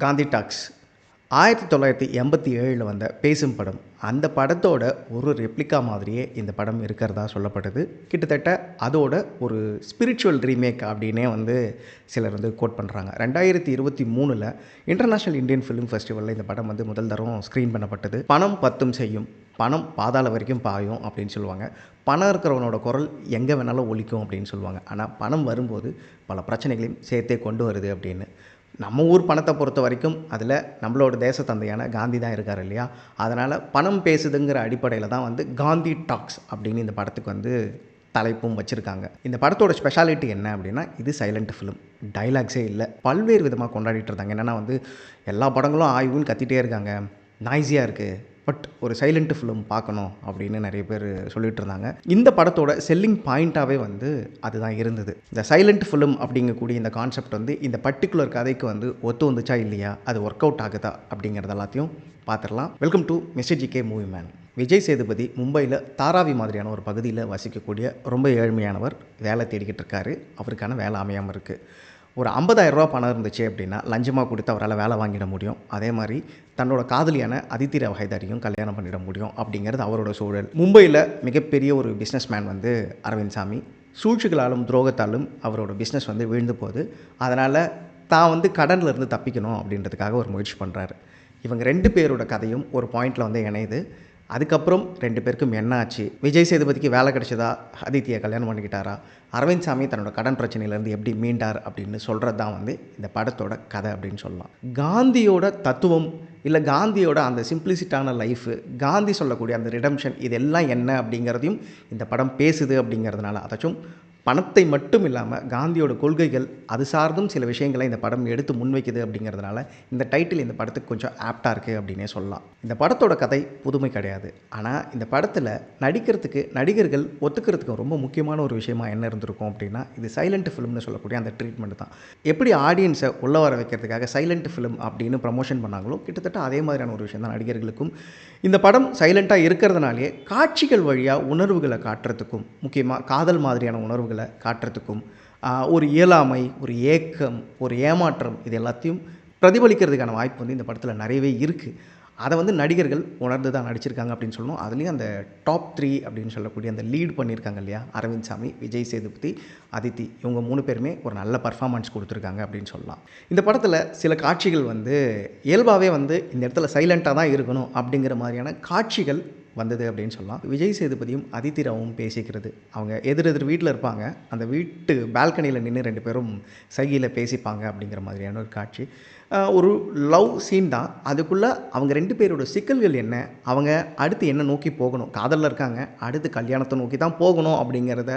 Gandhi tax 1987 வந்த பேசும் படம். அந்த படத்தோட ஒரு ரெப்ளிகா மாதிரியே இந்த படம் இருக்கிறதா சொல்லப்பட்டது. கிட்டத்தட்ட அதோட ஒரு ஸ்பிரிச்சுவல் ரீமேக் அப்படின்னே சிலர் கோட் பண்ணுறாங்க. 2023 இன்டர்நேஷ்னல் இந்தியன் ஃபிலிம் ஃபெஸ்டிவலில் இந்த படம் முதல் தரம் ஸ்க்ரீன் பண்ணப்பட்டது. பணம் பத்தும் செய்யும், பணம் பாதாள வரைக்கும் பாயும் அப்படின்னு சொல்லுவாங்க. பணம் இருக்கிறவனோட குரல் எங்கே வேணாலும் ஒலிக்கும் அப்படின்னு சொல்லுவாங்க. ஆனால் பணம் வரும்போது பல பிரச்சனைகளையும் சேர்த்தே கொண்டு வருது அப்படின்னு. நம்ம ஊர் பணத்தை பொறுத்த வரைக்கும் அதில் நம்மளோட தேச தந்தையான காந்தி தான் இருக்கார் இல்லையா? அதனால் பணம் பேசுதுங்கிற அடிப்படையில் தான் காந்தி டாக்ஸ் அப்படின்னு இந்த படத்துக்கு தலைப்பும் வச்சுருக்காங்க. இந்த படத்தோட ஸ்பெஷாலிட்டி என்ன அப்படின்னா, இது சைலண்ட் ஃபிலிம், டைலாக்ஸே இல்லை. பல்வேறு விதமாக கொண்டாடிட்டு இருந்தாங்க. என்னென்னா எல்லா படங்களும் ஆய்வுன்னு கத்திகிட்டே இருக்காங்க, நாய்ஸியாக இருக்குது, பட் ஒரு சைலண்ட் ஃபிலிம் பார்க்கணும் அப்படின்னு நிறைய பேர் சொல்லிட்டு இருந்தாங்க. இந்த படத்தோட செல்லிங் பாயிண்ட்டாகவே அதுதான் இருந்தது. இந்த சைலண்ட் ஃபிலிம் அப்படிங்கக்கூடிய இந்த கான்செப்ட் இந்த பர்டிகுலர் கதைக்கு ஒத்து வந்துச்சா இல்லையா, அது ஒர்க் அவுட் ஆகுதா அப்படிங்கிறது எல்லாத்தையும் பார்த்துடலாம். Welcome to mister GK movie man. Vijay Sethupathi மும்பையில் தாராவி மாதிரியான ஒரு பகுதியில் வசிக்கக்கூடிய ரொம்ப ஏழ்மையானவர். வேலை தேடிக்கிட்டு இருக்காரு. அவருக்கான வேலை அமையாமல் இருக்குது. ஒரு 50,000 ரூபா பணம் இருந்துச்சு அப்படின்னா லஞ்சமாக கொடுத்து அவரால் வேலை வாங்கிட முடியும். அதே மாதிரி தன்னோட காதலியான அதித்தி ராவ் ஹைதரையும் கல்யாணம் பண்ணிட முடியும் அப்படிங்கிறது அவரோட சூழல். மும்பையில் மிகப்பெரிய ஒரு பிஸ்னஸ் மேன் அரவிந்த் சாமி. சூழ்ச்சிகளாலும் துரோகத்தாலும் அவரோட பிஸ்னஸ் வீழ்ந்து போகுது. அதனால் தான் கடனில் இருந்து தப்பிக்கணும் அப்படின்றதுக்காக ஒரு முயற்சி பண்ணுறாரு. இவங்க 2 பேரோட கதையும் ஒரு பாயிண்டில் இணையுது. அதுக்கப்புறம் 2 பேருக்கும் என்ன ஆச்சு, விஜய் சேதுபதிக்கு வேலை கிடைச்சதா, அதித்தியை கல்யாணம் பண்ணிக்கிட்டாரா, அரவிந்த் சாமி தன்னோட கடன் பிரச்சனையிலேருந்து எப்படி மீண்டார் அப்படின்னு சொல்கிறது தான் இந்த படத்தோட கதை அப்படின்னு சொல்லலாம். காந்தியோட தத்துவம் இல்லை காந்தியோட அந்த சிம்பிளிசிட்டான லைஃபு, காந்தி சொல்லக்கூடிய அந்த ரிடம்ஷன், இதெல்லாம் என்ன அப்படிங்கிறதையும் இந்த படம் பேசுது. அப்படிங்கிறதுனால அதாச்சும் பணத்தை மட்டும் இல்லாமல் காந்தியோட கொள்கைகள் அது சார்ந்தும் சில விஷயங்களை இந்த படம் எடுத்து முன்வைக்குது. அப்படிங்கிறதுனால இந்த டைட்டில் இந்த படத்துக்கு கொஞ்சம் ஆப்டாக இருக்குது அப்படின்னே சொல்லலாம். இந்த படத்தோட கதை புதுமை கிடையாது. ஆனால் இந்த படத்தில் நடிக்கிறதுக்கு நடிகர்கள் ஒத்துக்கிறதுக்கு ரொம்ப முக்கியமான ஒரு விஷயமா என்ன இருந்திருக்கும் அப்படின்னா, இது சைலண்ட் ஃபிலிம்னு சொல்லக்கூடிய அந்த ட்ரீட்மெண்ட் தான். எப்படி ஆடியன்ஸை உள்ள வர வைக்கிறதுக்காக சைலண்ட் ஃபிலிம் அப்படின்னு ப்ரமோஷன் பண்ணாங்களோ, கிட்டத்தட்ட அதே மாதிரியான ஒரு விஷயம் தான் நடிகர்களுக்கும். இந்த படம் சைலண்ட்டாக இருக்கிறதுனாலே காட்சிகள் வழியாக உணர்வுகளை காட்டுறதுக்கும், முக்கியமாக காதல் மாதிரியான உணர்வுகளை காட்டுறதுக்கும், ஒரு இயலாமை, ஒரு ஏக்கம், ஒரு ஏமாற்றம், இது எல்லாத்தையும் பிரதிபலிக்கிறதுக்கான வாய்ப்பு இந்த படத்தில் நிறையவே இருக்குது. அதை நடிகர்கள் உணர்ந்து தான் நடிச்சிருக்காங்க அப்படின்னு சொல்லணும். அதுலேயும் அந்த டாப் 3 அப்படின்னு சொல்லக்கூடிய அந்த லீட் பண்ணியிருக்காங்க இல்லையா, அரவிந்த் சாமி, விஜய் சேதுபதி, அதித்தி, இவங்க 3 பேருமே ஒரு நல்ல பர்ஃபார்மன்ஸ் கொடுத்துருக்காங்க அப்படின்னு சொல்லலாம். இந்த படத்தில் சில காட்சிகள் இயல்பாகவே இந்த இடத்துல சைலண்ட்டாக தான் இருக்கணும் அப்படிங்கிற மாதிரியான காட்சிகள் வந்தது அப்படின்னு சொல்லலாம். விஜய் சேதுபதியும் அதித்தி ராவும் பேசிக்கிறது, அவங்க எதிர் வீட்டில் இருப்பாங்க, அந்த வீட்டு பால்கனியில் நின்று 2 பேரும் சைகையில் பேசிப்பாங்க அப்படிங்கிற மாதிரியான ஒரு காட்சி. ஒரு லவ் சீன் தான். அதுக்குள்ளே அவங்க 2 பேரோட சிக்கல்கள் என்ன, அவங்க அடுத்து என்ன நோக்கி போகணும், காதலில் இருக்காங்க, அடுத்து கல்யாணத்தை நோக்கி தான் போகணும் அப்படிங்கிறத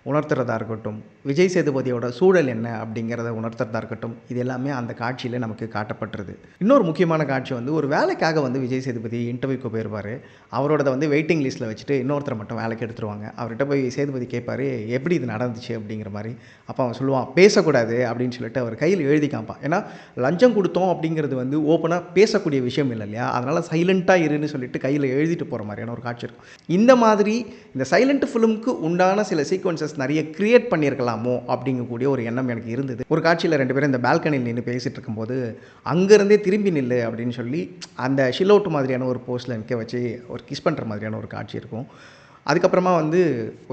உணர்த்துறதா இருக்கட்டும், விஜய் சேதுபதியோட சூழல் என்ன அப்படிங்கிறத உணர்த்துறதா இருக்கட்டும், இது எல்லாமே அந்த காட்சியில் நமக்கு காட்டப்பட்டுருது. இன்னொரு முக்கியமான காட்சி ஒரு வேலைக்காக விஜய் சேதுபதி இன்டர்வியூக்கு போயிருப்பார். அவரோட வெயிட்டிங் லிஸ்ட்டில் வச்சுட்டு இன்னொருத்தரை மட்டும் வேலைக்கு எடுத்துருவாங்க. அவர்கிட்ட போய் சேதுபதி கேட்பார், எப்படி இது நடந்துச்சு அப்படிங்கிற மாதிரி. அப்போ அவன் சொல்லுவான், பேசக்கூடாது அப்படின்னு சொல்லிட்டு அவர் கையில் எழுதி காப்பான். ஏன்னா லஞ்சம் கொடுத்தோம் அப்படிங்கிறது ஓப்பனாக பேசக்கூடிய விஷயம் இல்லை இல்லையா, அதனால் சைலண்ட்டாக இருன்னு சொல்லிட்டு கையில் எழுதிட்டு போகிற மாதிரியான ஒரு காட்சி இருக்கும். இந்த மாதிரி இந்த சைலண்ட் ஃபிலிமுக்கு உண்டான சில சீக்வன்சஸ் நிறைய கிரியேட் பண்ணியிருக்கலாமோ அப்படிங்கக்கூடிய ஒரு எண்ணம் எனக்கு இருந்தது. ஒரு காட்சியில் 2 பேரும் இந்த பால்கனியில் நின்று பேசிகிட்டு இருக்கும்போது அங்கேருந்தே திரும்பி நில்லு அப்படின்னு சொல்லி அந்த ஷில் அவுட் மாதிரியான ஒரு போஸ்ட்டில் நிற்க வச்சு ஒரு கிஸ் பண்ணுற மாதிரியான ஒரு காட்சி இருக்கும். அதுக்கப்புறமா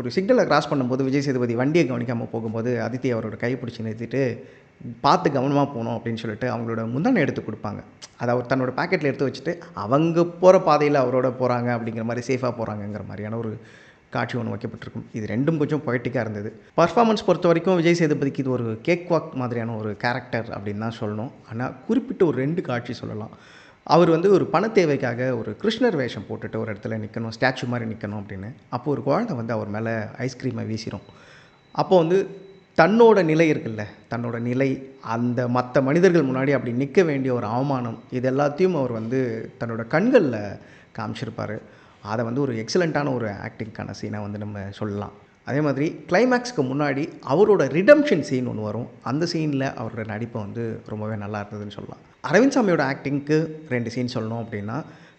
ஒரு சிக்னலை கிராஸ் பண்ணும்போது விஜய் சேதுபதி வண்டியை கவனிக்காமல் போகும்போது அதித்தி அவரோட கை பிடிச்சி நிறுத்திட்டு பார்த்து கவனமாக போகணும் அப்படின்னு சொல்லிட்டு அவங்களோட முந்தானை எடுத்து கொடுப்பாங்க. அதை அவர் தன்னோட பேக்கெட்டில் எடுத்து வச்சுட்டு அவங்க போகிற பாதையில் அவரோட போகிறாங்க அப்படிங்கிற மாதிரி, சேஃபாக போகிறாங்கங்கிற மாதிரியான ஒரு காட்சி ஒன்று வைக்கப்பட்டிருக்கும். இது 2ம் கொஞ்சம் பொய்ட்டிக்காக இருந்தது. பர்ஃபார்மன்ஸ் பொறுத்த வரைக்கும் விஜய் சேதுபதிக்கு இது ஒரு கேக் வாக் மாதிரியான ஒரு கேரக்டர் அப்படின்னு தான் சொல்லணும். ஆனால் குறிப்பிட்ட ஒரு 2 காட்சி சொல்லலாம். அவர் ஒரு பண தேவைக்காக ஒரு கிருஷ்ணர் வேஷம் போட்டுட்டு ஒரு இடத்துல நிற்கணும், ஸ்டாச்சு மாதிரி நிற்கணும் அப்படின்னு. அப்போது ஒரு குழந்தை அவர் மேலே ஐஸ்கிரீமை வீசிடும். அப்போது தன்னோட நிலை இருக்குல்ல, தன்னோட நிலை, அந்த மற்ற மனிதர்கள் முன்னாடி அப்படி நிற்க வேண்டிய ஒரு அவமானம், இது எல்லாத்தையும் அவர் தன்னோட கண்களில் காமிச்சிருப்பார். அதை ஒரு எக்ஸலண்ட்டான ஒரு ஆக்டிங்கான சீனாக நம்ம சொல்லலாம். அதே மாதிரி கிளைமேக்ஸ்க்கு முன்னாடி அவரோட ரிடம்ஷன் சீன் ஒன்று வரும். அந்த சீனில் அவரோட நடிப்பை ரொம்பவே நல்லா இருந்ததுன்னு சொல்லலாம். அரவிந்த் சாமியோட ஆக்டிங்க்கு 2 சீன் சொல்லணும் அப்படின்னா,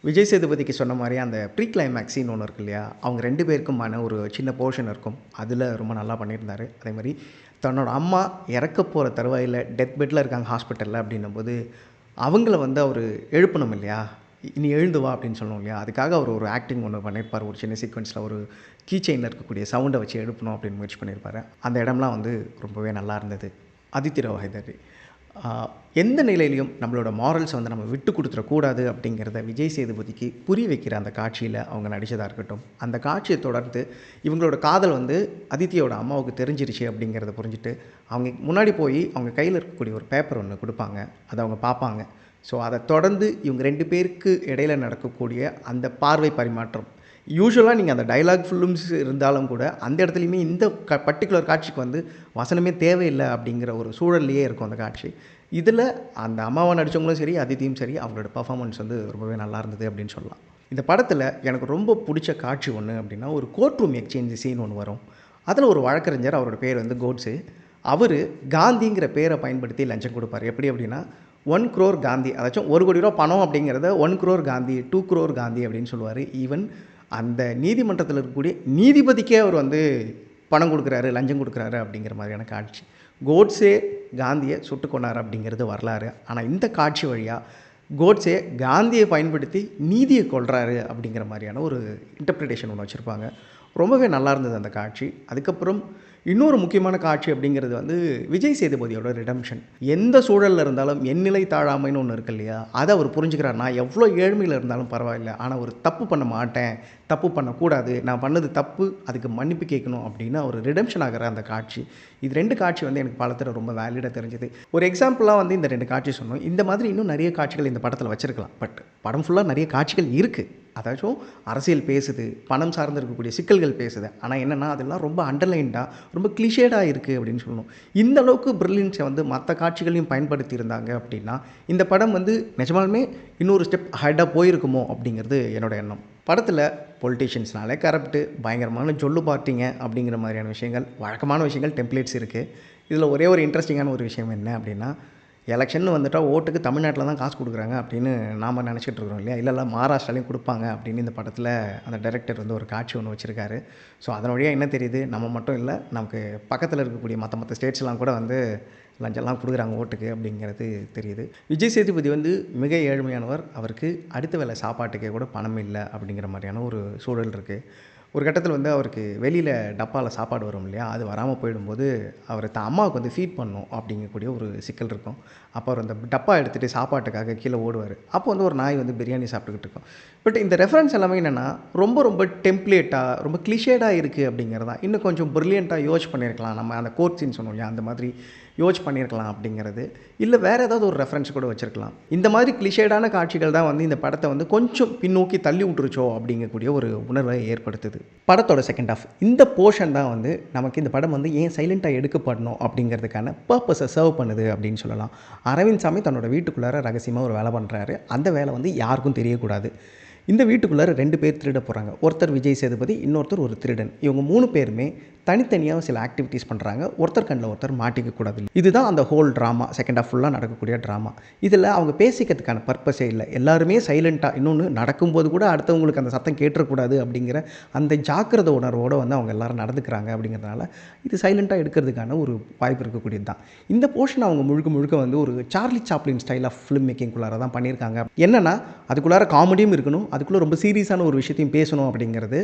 விஜய் சேதுபதிக்கு சொன்ன மாதிரி அந்த ப்ரீ கிளைமேக்ஸ் சீன் ஒன்று இருக்கு இல்லையா, அவங்க 2 பேருக்குமான ஒரு சின்ன போர்ஷன் இருக்கும், அதில் ரொம்ப நல்லா பண்ணியிருந்தார். அதே மாதிரி தன்னோட அம்மா இறக்க போகிற தருவாயில் டெத் பெட்டில் இருக்காங்க ஹாஸ்பிட்டலில் அப்படின்னும்போது அவங்கள வந்து அவர் எழுப்பணும் இல்லையா, நீ எழுந்து வா அப்படின்னு சொல்லணும் இல்லையா, அதுக்காக அவர் ஒரு ஆக்டிங் ஒன்று பண்ணியிருப்பார். ஒரு சின்ன சீக்வன்ஸில் ஒரு கீ செயினில் இருக்கக்கூடிய சவுண்டை வச்சு எழுப்பணும் அப்படின்னு முயற்சி பண்ணியிருப்பார். அந்த இடம்லாம் வந்து ரொம்பவே நல்லா இருந்தது. அதித்தி ராவ் ஹைதரி எந்த நிலையிலையும் நம்மளோட மாரல்ஸை வந்து நம்ம விட்டு கொடுத்துடக்கூடாது அப்படிங்கிறத விஜய் சேதுபதிக்கு புரிய வைக்கிற அந்த காட்சியில் அவங்க நடித்ததாக இருக்கட்டும், அந்த காட்சியை தொடர்ந்து இவங்களோட காதல் வந்து அதித்தியோட அம்மாவுக்கு தெரிஞ்சிருச்சு அப்படிங்கிறத புரிஞ்சுட்டு அவங்க முன்னாடி போய் அவங்க கையில் இருக்கக்கூடிய ஒரு பேப்பர் ஒன்று கொடுப்பாங்க, அதை அவங்க பார்ப்பாங்க. ஸோ அதை தொடர்ந்து இவங்க 2 பேருக்கு இடையில் நடக்கக்கூடிய அந்த பார்வை பரிமாற்றம், யூசுவலாக நீங்கள் அந்த டைலாக் ஃபிலிம்ஸ் இருந்தாலும் கூட அந்த இடத்துலையுமே இந்த பர்டிகுலர் காட்சிக்கு வந்து வசனமே தேவையில்லை அப்படிங்கிற ஒரு சூழல்லையே இருக்கும் அந்த காட்சி. இதில் அந்த அம்மாவை நடித்தவங்களும் சரி, அதித்தியும் சரி, அவங்களோட பர்ஃபார்மன்ஸ் வந்து ரொம்பவே நல்லா இருந்தது அப்படின்னு சொல்லலாம். இந்த படத்தில் எனக்கு ரொம்ப பிடிச்ச காட்சி ஒன்று அப்படின்னா, ஒரு கோர்ட் ரூம் எக்ஸ்சேஞ்ச் சீன் ஒன்று வரும். அதில் ஒரு வழக்கறிஞர், அவரோட பேர் வந்து கோட்ஸே, அவர் காந்திங்கிற பேரை பயன்படுத்தி லஞ்சம் கொடுப்பார். எப்படி அப்படின்னா 1 crore காந்தி, அதாச்சும் 1 கோடி ரூபா பணம் அப்படிங்கிறத 1 crore காந்தி, 2 crore காந்தி அப்படின்னு சொல்லுவார். ஈவன் அந்த நீதிமன்றத்தில் இருக்கக்கூடிய நீதிபதிக்கே அவர் வந்து பணம் கொடுக்குறாரு, லஞ்சம் கொடுக்குறாரு அப்படிங்கிற மாதிரியான காட்சி. கோட்ஸே காந்தியை சுட்டு கொண்டார் அப்படிங்கிறது வரலாறு. ஆனால் இந்த காட்சி வழியாக கோட்ஸே காந்தியை பயன்படுத்தி நீதியை கொள்கிறாரு அப்படிங்கிற மாதிரியான ஒரு இன்டர்பிரிட்டேஷன் ஒன்று வச்சுருப்பாங்க. ரொம்பவே நல்லா இருந்தது அந்த காட்சி. அதுக்கப்புறம் இன்னொரு முக்கியமான காட்சி அப்படிங்கிறது வந்து விஜய் சேதுபதியோட ரிடம்ஷன். எந்த சூழலில் இருந்தாலும் எண்ணிலை தாழாமைன்னு ஒன்று இருக்கு இல்லையா, அதை அவர் புரிஞ்சுக்கிறார். நான் எவ்வளோ ஏழ்மையில் இருந்தாலும் பரவாயில்ல, ஆனால் ஒரு தப்பு பண்ண மாட்டேன், தப்பு பண்ணக்கூடாது, நான் பண்ணது தப்பு, அதுக்கு மன்னிப்பு கேட்கணும் அப்படின்னு அவர் ரிடம்ஷன் ஆகிற அந்த காட்சி. இது 2 காட்சி வந்து எனக்கு பலத்தில் ரொம்ப வேலிடாக தெரிஞ்சது. ஒரு எக்ஸாம்பிளாக வந்து இந்த 2 காட்சி சொன்னோம். இந்த மாதிரி இன்னும் நிறைய காட்சிகள் இந்த படத்தில் வச்சுருக்கலாம். பட் படம் ஃபுல்லாக நிறைய காட்சிகள் இருக்குது. அதாச்சும் அரசியல் பேசுது, பணம் சார்ந்து இருக்கக்கூடிய சிக்கல்கள் பேசுது. ஆனால் என்னென்னா அதெல்லாம் ரொம்ப அண்டர்லைன்டாக, ரொம்ப கிளிஷேடாக இருக்குது அப்படின்னு சொல்லணும். இந்த அளவுக்கு ப்ரில்லியன்ஸை வந்து மற்ற காட்சிகளையும் பயன்படுத்தி இருந்தாங்க அப்படின்னா இந்த படம் வந்து நிஜமாலுமே இன்னொரு ஸ்டெப் ஹெட்டாக போயிருக்குமோ அப்படிங்கிறது என்னோட எண்ணம். படத்தில் பொலிட்டீஷியன்ஸ்னாலே கரப்ட்டு, பயங்கரமான ஜொல்லு பார்ட்டிங்க அப்படிங்கிற மாதிரியான விஷயங்கள், வழக்கமான விஷயங்கள், டெம்ப்ளேட்ஸ் இருக்குது. இதில் ஒரே ஒரு இன்ட்ரெஸ்டிங்கான ஒரு விஷயம் என்ன அப்படின்னா, எலெக்ஷன் வந்துட்டால் ஓட்டுக்கு தமிழ்நாட்டில் தான் காசு கொடுக்குறாங்க அப்படின்னு நாம் நினச்சிட்டு இருக்கிறோம் இல்லையா, இல்லை மகாராஷ்டிராலையும் கொடுப்பாங்க அப்படின்னு இந்த படத்தில் அந்த டைரக்டர் வந்து ஒரு காட்சி ஒன்று வச்சுருக்காரு. ஸோ அதன் வழியாக என்ன தெரியுது, நம்ம மட்டும் இல்லை, நமக்கு பக்கத்தில் இருக்கக்கூடிய மற்ற ஸ்டேட்ஸ்லாம் கூட வந்து லஞ்சம்லாம் கொடுக்குறாங்க ஓட்டுக்கு அப்படிங்கிறது தெரியுது. விஜய் சேதுபதி வந்து மிக ஏழ்மையானவர். அவருக்கு அடுத்த வேளை சாப்பாட்டுக்கே கூட பணம் இல்லை அப்படிங்கிற மாதிரியான ஒரு சூழல் இருக்குது. ஒரு கட்டத்தில் வந்து அவருக்கு வெளியில் டப்பாவில் சாப்பாடு வரும் இல்லையா, அது வராமல் போயிடும்போது அவர் அம்மாவுக்கு வந்து ஃபீட் பண்ணணும் அப்படிங்கக்கூடிய ஒரு சிக்கல் இருக்கும். அப்போ அவர் அந்த டப்பா எடுத்துகிட்டு சாப்பாட்டுக்காக கீழே ஓடுவார். அப்போ வந்து ஒரு நாய் வந்து பிரியாணி சாப்பிட்டுக்கிட்டு இருக்கும். பட் இந்த ரெஃபரன்ஸ் எல்லாமே என்னென்னா ரொம்ப டெம்ப்ளேட்டாக, ரொம்ப கிளிஷேடாக இருக்குது அப்படிங்கிறது தான். இன்னும் கொஞ்சம் ப்ரில்லியண்ட்டாக யோசிச்சு பண்ணியிருக்கலாம். நம்ம அந்த கோர்ட் சீன் சொன்னோம் இல்லையா, அந்த மாதிரி யோசிச்சு பண்ணியிருக்கலாம் அப்படிங்கிறது. இல்லை வேறு ஏதாவது ஒரு ரெஃபரன்ஸ் கூட வச்சுருக்கலாம். இந்த மாதிரி கிளிஷேடான காட்சிகள் தான் வந்து இந்த படத்தை வந்து கொஞ்சம் பின்னோக்கி தள்ளி விட்டுருச்சோ அப்படிங்கக்கூடிய ஒரு உணர்வை ஏற்படுத்துது. படத்தோட செகண்ட் ஹாஃப் இந்த போர்ஷன் தான் வந்து நமக்கு இந்த படம் வந்து ஏன் சைலண்ட்டாக எடுக்கப்படணும் அப்படிங்கிறதுக்கான பர்பஸை சர்வ் பண்ணுது அப்படின்னு சொல்லலாம். அரவிந்த் சாமி தன்னோட வீட்டுக்குள்ளார ரகசியமாக ஒரு வேலை பண்ணுறாரு. அந்த வேலை வந்து யாருக்கும் தெரியக்கூடாது. இந்த வீட்டுக்குள்ளார 2 பேர் திருட போகிறாங்க. ஒருத்தர் விஜய் சேதுபதி, இன்னொருத்தர் ஒரு திருடன். இவங்க 3 பேருமே தனித்தனியாக சில ஆக்டிவிட்டீஸ் பண்ணுறாங்க. ஒருத்தர் கண்ணில் ஒருத்தர் மாட்டிக்கக்கூடாது. இதுதான் அந்த ஹோல் ட்ராமா, செகண்ட் ஹாஃப் ஃபுல்லாக நடக்கக்கூடிய ட்ராமா. இதில் அவங்க பேசிக்கிறதுக்கான பர்பஸே இல்லை. எல்லாருமே சைலண்ட்டாக, இன்னொன்று நடக்கும்போது கூட அடுத்தவங்களுக்கு அந்த சத்தம் கேட்டுறக்கூடாது அப்படிங்கிற அந்த ஜாக்கிரதை உணர்வோடு வந்து அவங்க எல்லோரும் நடந்துக்கிறாங்க. அப்படிங்கிறதுனால இது சைலண்ட்டாக எடுக்கிறதுக்கான ஒரு வாய்ப்பு இருக்கக்கூடியது தான். இந்த போர்ஷன் அவங்க முழுக்க வந்து ஒரு Charlie Chaplin style of film மேக்கிங்குள்ளார தான் பண்ணியிருக்காங்க. என்னென்னா அதுக்குள்ளார காமெடியும் இருக்கணும், அதுக்குள்ளே ரொம்ப சீரியஸான ஒரு விஷயத்தையும் பேசணும் அப்படிங்கிறது.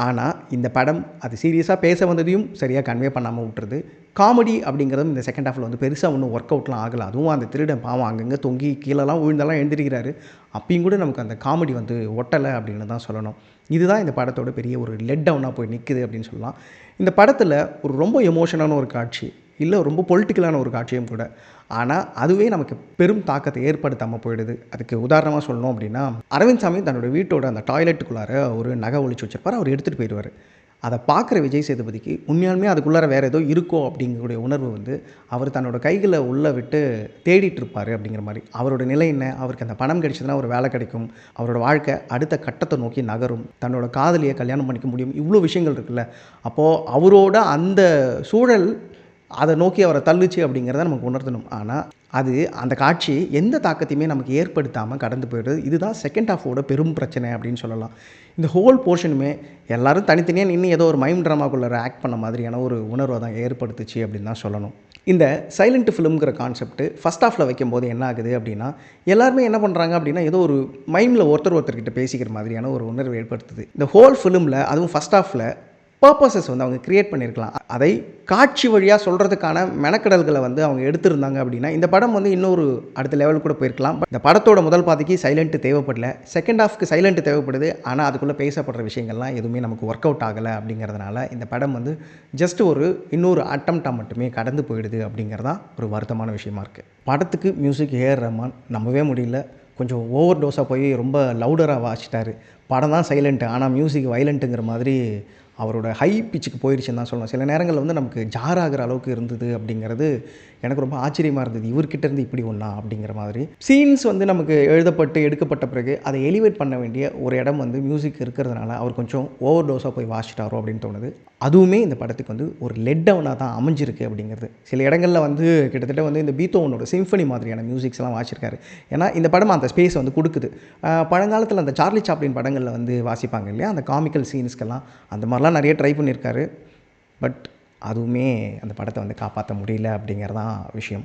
ஆனால் இந்த படம் அது சீரியஸாக பேச வந்ததையும் சரியாக கன்வே பண்ணாமல் விட்டுருது. காமெடி அப்படிங்கிறதும் இந்த செகண்ட் ஹாஃபில் வந்து பெருசாக ஒன்றும் ஒர்க் அவுட்லாம் ஆகலை. அதுவும் அந்த திருடன் பாவம் அங்கங்கே தொங்கி கீழெல்லாம் விழுந்தெல்லாம் எழுந்திருக்கிறாரு. அப்பயும் கூட நமக்கு அந்த காமெடி வந்து ஒட்டலை அப்படின்னு தான் சொல்லணும். இதுதான் இந்த படத்தோட பெரிய ஒரு லெட் டவுனாக போய் நிற்குது அப்படின்னு சொல்லலாம். இந்த படத்தில் ஒரு ரொம்ப எமோஷனான ஒரு காட்சி, இல்லை ரொம்ப பொலிட்டிக்கலான ஒரு காட்சியும் கூட, ஆனால் அதுவே நமக்கு பெரும் தாக்கத்தை ஏற்படுத்தாமல் போயிடுது. அதுக்கு உதாரணமாக சொல்லணும் அப்படின்னா, அரவிந்த் சாமி தன்னோட வீட்டோட அந்த டாய்லெட்டுக்குள்ளார ஒரு நகை ஒழிச்சு வச்சிருப்பார். அவர் எடுத்துகிட்டு போயிடுவார். அதை பார்க்குற விஜய் சேதுபதிக்கு உண்மையாலுமே அதுக்குள்ளார வேறு ஏதோ இருக்கோ அப்படிங்கக்கூடிய உணர்வு வந்து அவர் தன்னோட கைகளை உள்ளே விட்டு தேடிட்டு இருப்பார். அப்படிங்கிற மாதிரி அவரோட நிலை என்ன, அவருக்கு அந்த பணம் கிடைச்சதுன்னா ஒரு வேலை கிடைக்கும், அவரோட வாழ்க்கை அடுத்த கட்டத்தை நோக்கி நகரும், தன்னோட காதலியை கல்யாணம் பண்ணிக்க முடியும், இவ்வளோ விஷயங்கள் இருக்குல்ல. அப்போது அவரோட அந்த சூழல் அதை நோக்கி அவரை தள்ளுச்சு அப்படிங்கிறத நமக்கு உணர்த்தணும். ஆனால் அது அந்த காட்சி எந்த தாக்கத்தையுமே நமக்கு ஏற்படுத்தாமல் கடந்து போயிடுது. இதுதான் செகண்ட் ஹாஃபோட பெரும் பிரச்சனை அப்படின்னு சொல்லலாம். இந்த ஹோல் போர்ஷனுமே எல்லோரும் தனித்தனியாக நின்று ஏதோ ஒரு மைம் ட்ராமாக்குள்ளே ஆக்ட் பண்ண மாதிரியான ஒரு உணர்வை தான் ஏற்படுத்துச்சு அப்படின்னு தான் சொல்லணும். இந்த சைலண்ட் ஃபிலிம்ங்கிற கான்செப்ட் ஃபர்ஸ்ட் ஹாஃபில் வைக்கும்போது என்ன ஆகுது அப்படின்னா, எல்லாருமே என்ன பண்ணுறாங்க அப்படின்னா, ஏதோ ஒரு மைமில் ஒருத்தர்கிட்ட பேசிக்கிற மாதிரியான ஒரு உணர்வு ஏற்படுத்துது. இந்த ஹோல் ஃபிலிமில் அதுவும் ஃபர்ஸ்ட் ஹாஃபில் பர்ப்பஸஸ் வந்து அவங்க கிரியேட் பண்ணியிருக்கலாம். அதை காட்சி வழியாக சொல்கிறதுக்கான மெனக்கெடல்களை வந்து அவங்க எடுத்திருந்தாங்க அப்படின்னா, இந்த படம் வந்து இன்னொரு அடுத்த லெவலுக்கு கூட போயிருக்கலாம். பட் இந்த படத்தோட முதல் பாதிக்கு சைலண்ட் தேவைப்படல. செகண்ட் ஹாஃப்க்கு சைலண்ட் தேவைப்படுது. ஆனால் அதுக்குள்ளே பேசப்படுற விஷயங்கள்லாம் எதுவுமே நமக்கு ஒர்க் அவுட் ஆகலை அப்படிங்கிறதுனால இந்த படம் வந்து ஜஸ்ட் ஒரு இன்னொரு அட்டம்ப்டாக மட்டுமே கடந்து போயிடுது அப்படிங்கிறதான் ஒரு வருத்தமான விஷயமா இருக்குது. படத்துக்கு மியூசிக் ஏஆர் ரஹ்மான் நம்பவே முடியல. கொஞ்சம் ஓவர் டோஸாக போய் ரொம்ப லவுடராக வாசிச்சிட்டாரு. படம் தான் சைலண்ட்டு, ஆனால் மியூசிக் வைலண்ட்டுங்கிற மாதிரி அவரோட ஹை பிச்சுக்கு போயிடுச்சுன்னு தான் சொல்லணும். சில நேரங்களில் வந்து நமக்கு ஜார் ஆகிற அளவுக்கு இருந்தது அப்படிங்கிறது எனக்கு ரொம்ப ஆச்சரியமாக இருந்தது. இவர்கிட்ட இருந்து இப்படி ஒன்றா அப்படிங்கிற மாதிரி. சீன்ஸ் வந்து நமக்கு எழுதப்பட்டு எடுக்கப்பட்ட பிறகு அதை எலிவேட் பண்ண வேண்டிய ஒரு இடம் வந்து மியூசிக் இருக்கிறதுனால அவர் கொஞ்சம் ஓவர் டோஸாக போய் வாசிச்சிட்டாரோ அப்படின்னு தோணுது. அதுவுமே இந்த படத்துக்கு வந்து ஒரு லெட் டவுனாக தான் அமைஞ்சிருக்கு அப்படிங்கிறது. சில இடங்களில் வந்து கிட்டத்தட்ட வந்து இந்த பீத்தோவனோட சிம்ஃபனி மாதிரியான மியூசிக்ஸ்லாம் வாசிச்சிருக்காரு. ஏன்னா இந்த படம் அந்த ஸ்பேஸ் வந்து கொடுக்குது. பழங்காலத்தில் அந்த சார்லி சாப்ளின் படங்களில் வந்து வாசிப்பாங்க இல்லையா, அந்த காமிக்கல் சீன்ஸ்க்கெல்லாம் அந்த மாதிரிலாம் நிறைய ட்ரை பண்ணியிருக்காரு. பட் அதுவுமே அந்த படத்தை வந்து காப்பாற்ற முடியல அப்படிங்கிறதான் விஷயம்.